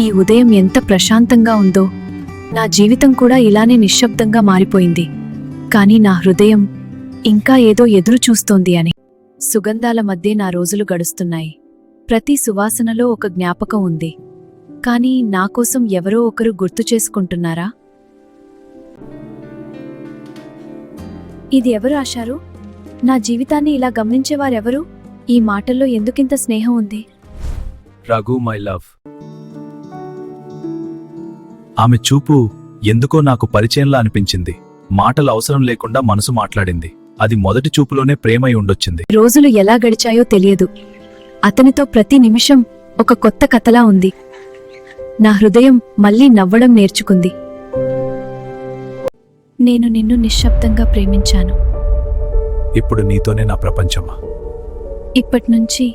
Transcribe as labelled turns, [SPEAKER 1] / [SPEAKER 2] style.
[SPEAKER 1] ఈ ఉదయం ఎంత ప్రశాంతంగా ఉందో. నా జీవితం కూడా ఇలానే నిశ్శబ్దంగా మారిపోయింది. కాని నా హృదయం ఇంకా ఏదో ఎదురు చూస్తోంది అని. సుగంధాల మధ్య నా రోజులు గడుస్తున్నాయి. ప్రతి సువాసనలో ఒక జ్ఞాపకం ఉంది. కాని నాకోసం ఎవరో ఒకరు గుర్తు చేసుకుంటున్నారా? ఇది ఎవరు ఆశారు? నా జీవితాన్ని ఇలా గమనించేవారెవరు? ఈ మాటల్లో ఎందుకింత స్నేహం ఉంది?
[SPEAKER 2] Raghu, my love. ఆమె చూపు ఎందుకో నాకు పరిచయంలా అనిపించింది. మాటలు అవసరం లేకుండా మనసు మాట్లాడింది. అది మొదటి చూపులోనే ప్రేమై ఉండొచ్చింది.
[SPEAKER 1] రోజులు ఎలా గడిచాయో తెలియదు. అతనితో ప్రతి నిమిషం ఒక కొత్త కథలా ఉంది. నా హృదయం మళ్లీ నవ్వడం నేర్చుకుంది. నేను నిన్ను నిశ్శబ్దంగా ప్రేమించాను.
[SPEAKER 2] ఇప్పుడు నీతోనే నా ప్రపంచమా.
[SPEAKER 1] ఇప్పట్నుంచి